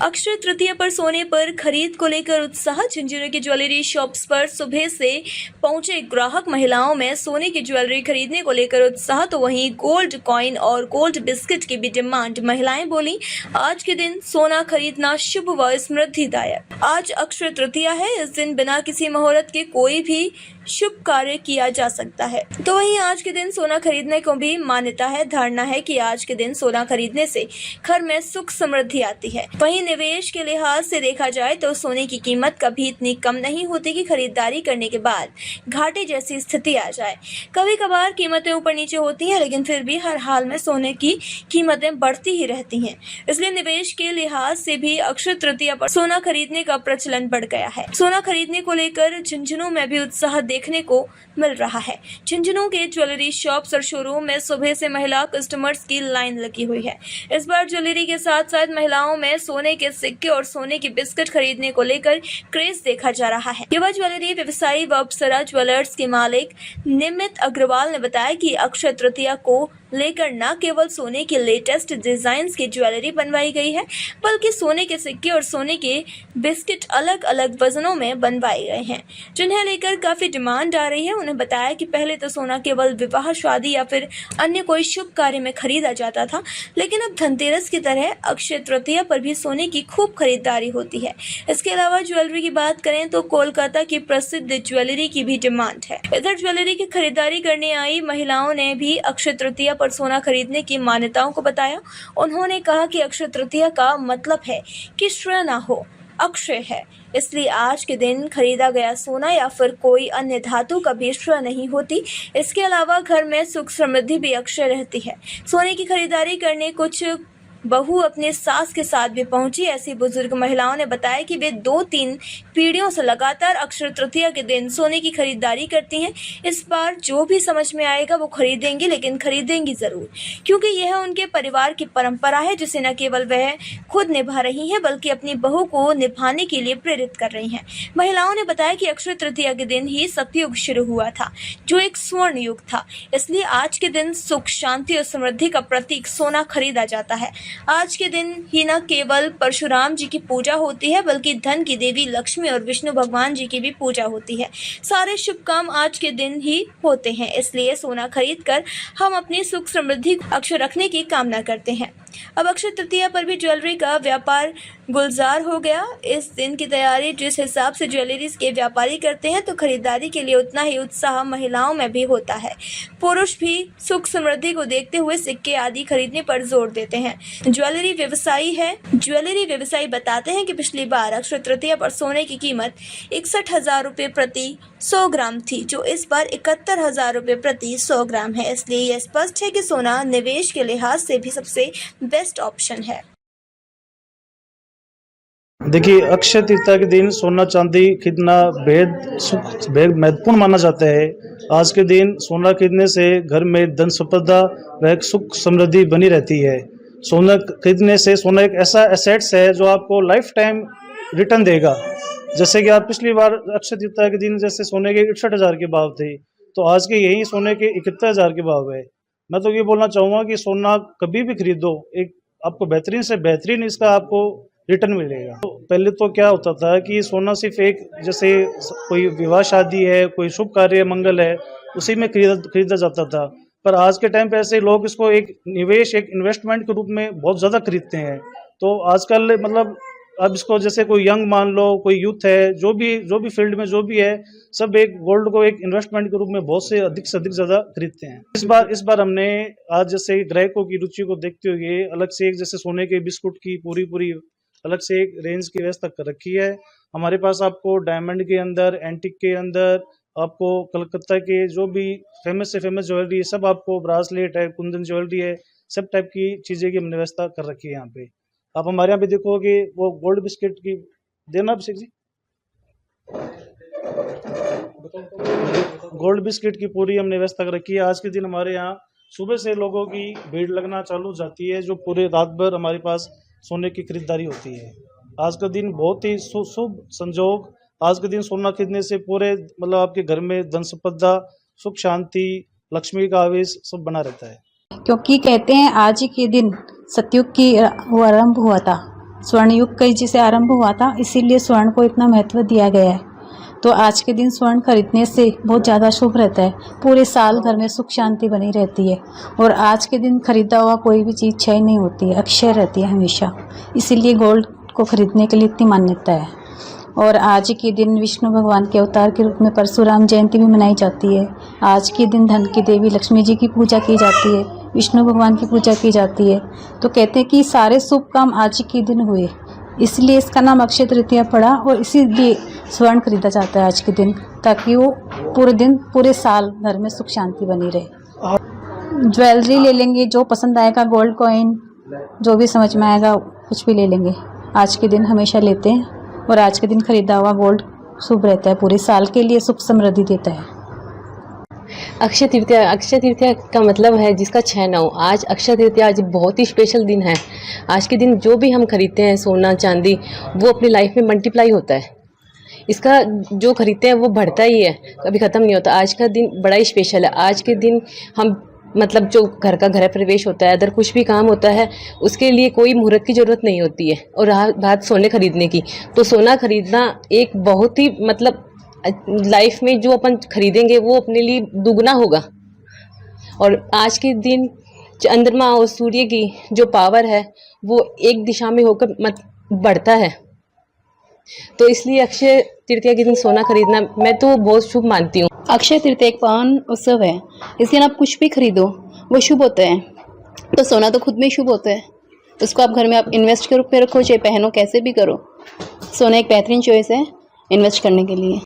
अक्षय तृतीया पर सोने पर खरीद को लेकर उत्साह। झुंझुनू की ज्वेलरी शॉप्स पर सुबह से पहुंचे ग्राहक। महिलाओं में सोने की ज्वेलरी खरीदने को लेकर उत्साह, तो वहीं गोल्ड कॉइन और गोल्ड बिस्किट की भी डिमांड। महिलाएं बोली, आज के दिन सोना खरीदना शुभ व समृद्धिदायक। आज अक्षय तृतीया है, इस दिन बिना किसी मुहूर्त के कोई भी शुभ कार्य किया जा सकता है। तो वहीं आज के दिन सोना खरीदने को भी मान्यता है। धारणा है कि आज के दिन सोना खरीदने से घर में सुख समृद्धि आती है। वहीं निवेश के लिहाज से देखा जाए तो सोने की कीमत कभी इतनी कम नहीं होती कि खरीदारी करने के बाद घाटे जैसी स्थिति आ जाए। कभी कभार कीमतें ऊपर नीचे होती हैं, लेकिन फिर भी हर हाल में सोने की कीमतें बढ़ती ही रहती हैं। इसलिए निवेश के लिहाज से भी अक्षय तृतीया पर सोना खरीदने का प्रचलन बढ़ गया है। सोना खरीदने को लेकर झुंझुनू में भी उत्साह देखने को मिल रहा है। झुंझुनू के ज्वेलरी शॉप्स और शोरूम में सुबह से महिला कस्टमर्स की लाइन लगी हुई है। इस बार ज्वेलरी के साथ साथ महिलाओं में सोने के सिक्के और सोने की बिस्किट खरीदने को लेकर क्रेज देखा जा रहा है। युवा ज्वेलरी व्यवसायी व अप्सरा ज्वेलर्स के मालिक निमित अग्रवाल ने बताया कि अक्षय तृतीया को लेकर न केवल सोने के लेटेस्ट डिजाइन्स की ज्वेलरी बनवाई गई है, बल्कि सोने के सिक्के और सोने के बिस्किट अलग अलग वजनों में बनवाए गए हैं, जिन्हें लेकर काफी डिमांड आ रही है। उन्हें बताया कि पहले तो सोना केवल विवाह, शादी या फिर अन्य कोई शुभ कार्य में खरीदा जाता था, लेकिन अब धनतेरस की तरह अक्षय तृतीया पर भी सोने की खूब खरीदारी होती है। इसके अलावा ज्वेलरी की बात करें तो कोलकाता की प्रसिद्ध ज्वेलरी की भी डिमांड है। इधर ज्वेलरी की खरीदारी करने आई महिलाओं ने भी अक्षय तृतीया पर सोना खरीदने की मान्यताओं को बताया। उन्होंने कहा कि अक्षय तृतीया का मतलब है कि श्रेय ना हो, अक्षय है, इसलिए आज के दिन खरीदा गया सोना या फिर कोई अन्य धातु कभी श्रेय नहीं होती। इसके अलावा घर में सुख समृद्धि भी अक्षय रहती है। सोने की खरीदारी करने कुछ बहू अपने सास के साथ भी पहुंची। ऐसी बुजुर्ग महिलाओं ने बताया कि वे 2-3 पीढ़ियों से लगातार अक्षय तृतीया के दिन सोने की खरीदारी करती हैं। इस बार जो भी समझ में आएगा वो खरीदेंगी, लेकिन खरीदेंगी जरूर, क्योंकि यह उनके परिवार की परंपरा है, जिसे न केवल वह खुद निभा रही हैं बल्कि अपनी बहू को निभाने के लिए प्रेरित कर रही हैं। महिलाओं ने बताया कि अक्षय तृतीया के दिन ही सतयुग शुरू हुआ था, जो एक स्वर्ण युग था। इसलिए आज के दिन सुख, शांति और समृद्धि का प्रतीक सोना खरीदा जाता है। आज के दिन ही न केवल परशुराम जी की पूजा होती है, बल्कि धन की देवी लक्ष्मी और विष्णु भगवान जी की भी पूजा होती है। सारे शुभ काम आज के दिन ही होते हैं, इसलिए सोना खरीदकर हम अपनी सुख समृद्धि अक्षय रखने की कामना करते हैं। अब अक्षय तृतीया पर भी ज्वेलरी का व्यापार गुलजार हो गया। इस दिन की तैयारी जिस हिसाब से ज्वेलरीज के व्यापारी करते हैं, तो खरीदारी के लिए उतना ही उत्साह महिलाओं में भी होता है। पुरुष भी सुख समृद्धि को देखते हुए सिक्के आदि खरीदने पर जोर देते हैं। ज्वेलरी व्यवसायी बताते हैं कि पिछली बार अक्षय तृतीया पर सोने की कीमत 61,000 रुपये प्रति 100 ग्राम थी, जो इस बार 71,000 रुपये प्रति 100 ग्राम है। इसलिए यह स्पष्ट है कि सोना निवेश के लिहाज से भी सबसे बेस्ट ऑप्शन है। देखिए, अक्षय तृतीया के दिन सोना चांदी खरीदना बेहद महत्वपूर्ण माना जाता है। आज के दिन सोना खरीदने से घर में धन संपदा व सुख समृद्धि बनी रहती है। सोना खरीदने से सोना एक ऐसा एसेट्स है जो आपको लाइफ टाइम रिटर्न देगा। जैसे कि आप पिछली बार अक्षय तृतीया के दिन जैसे सोने के 61,000 के भाव थे, तो आज के यही सोने के 71,000 के भाव है। मैं तो ये बोलना चाहूँगा कि सोना कभी भी खरीदो, एक आपको बेहतरीन से बेहतरीन इसका आपको रिटर्न मिलेगा। तो पहले तो क्या होता था कि सोना सिर्फ एक जैसे कोई विवाह शादी है, कोई शुभ कार्य मंगल है, उसी में खरीदा जाता था। पर आज के टाइम पे ऐसे लोग इसको एक निवेश, एक इन्वेस्टमेंट के रूप में बहुत ज़्यादा खरीदते हैं। तो आजकल मतलब अब इसको जैसे कोई यंग मान लो, कोई यूथ है, जो भी फील्ड में जो भी है, सब एक गोल्ड को एक इन्वेस्टमेंट के रूप में बहुत से अधिक ज़्यादा खरीदते हैं। इस बार हमने आज जैसे ग्राहकों की रुचि को देखते हुए अलग से एक जैसे सोने के बिस्कुट की पूरी अलग से एक रेंज की व्यवस्था कर रखी है। हमारे पास आपको डायमंड के अंदर, एंटिक के अंदर, आपको कलकत्ता के जो भी फेमस से फेमस ज्वेलरी है, सब आपको ब्रासलेट है, कुंदन ज्वेलरी है, सब टाइप की चीज़ें की हमने व्यवस्था कर रखी है। यहाँ पे आप हमारे यहाँ पे देखोगे वो गोल्ड बिस्किट की देना अभिषेक जी, गोल्ड बिस्किट की पूरी हमने व्यवस्था कर रखी है। आज के दिन हमारे यहाँ सुबह से लोगों की भीड़ लगना चालू हो जाती है, जो पूरे रात भर हमारे पास सोने की खरीदारी होती है। आज का दिन बहुत ही शुभ संजोग। आज के दिन सोना खरीदने से पूरे मतलब आपके घर में धन संपदा, सुख शांति, लक्ष्मी का आवेश सब बना रहता है। क्योंकि कहते हैं आज ही के दिन सतयुग की वो आरंभ हुआ था, स्वर्ण युग कई जिसे आरंभ हुआ था, इसीलिए स्वर्ण को इतना महत्व दिया गया है। तो आज के दिन स्वर्ण खरीदने से बहुत ज़्यादा शुभ रहता है। पूरे साल घर में सुख शांति बनी रहती है और आज के दिन खरीदा हुआ कोई भी चीज़ क्षय नहीं होती है, अक्षय रहती है हमेशा। इसीलिए गोल्ड को खरीदने के लिए इतनी मान्यता है। और आज के दिन विष्णु भगवान के अवतार के रूप में परशुराम जयंती भी मनाई जाती है। आज के दिन धन की देवी लक्ष्मी जी की पूजा की जाती है, विष्णु भगवान की पूजा की जाती है। तो कहते हैं कि सारे शुभ काम आज के दिन हुए, इसलिए इसका नाम अक्षय तृतीया पड़ा और इसीलिए स्वर्ण खरीदा जाता है आज के दिन, ताकि वो पूरे दिन पूरे साल घर में सुख शांति बनी रहे। ज्वेलरी ले लेंगे, जो पसंद आएगा, गोल्ड कॉइन, जो भी समझ में आएगा कुछ भी ले लेंगे। आज के दिन हमेशा लेते हैं और आज के दिन खरीदा हुआ गोल्ड शुभ रहता है, पूरे साल के लिए सुख समृद्धि देता है। अक्षय तृतीया का मतलब है जिसका क्षय न हो। आज अक्षय तृतीया आज बहुत ही स्पेशल दिन है। आज के दिन जो भी हम खरीदते हैं सोना चांदी, वो अपनी लाइफ में मल्टीप्लाई होता है। इसका जो खरीदते हैं वो बढ़ता ही है, कभी ख़त्म नहीं होता। आज का दिन बड़ा ही स्पेशल है। आज के दिन हम मतलब जो घर का गृह प्रवेश होता है, अगर कुछ भी काम होता है, उसके लिए कोई मुहूर्त की ज़रूरत नहीं होती है। और रहा बात सोने खरीदने की, तो सोना खरीदना एक बहुत ही मतलब लाइफ में जो अपन खरीदेंगे वो अपने लिए दुगना होगा। और आज के दिन चंद्रमा और सूर्य की जो पावर है वो एक दिशा में होकर बढ़ता है। तो इसलिए अक्षय तृतीया के दिन सोना खरीदना मैं तो बहुत शुभ मानती हूँ। अक्षय तृतीया एक पावन उत्सव है। इसके दिन आप कुछ भी खरीदो वो शुभ होता है। तो सोना तो खुद में शुभ होता है, उसको आप घर में आप इन्वेस्ट के रूप में रखो, चाहे पहनो, कैसे भी करो। सोना एक बेहतरीन चॉइस है इन्वेस्ट करने के लिए।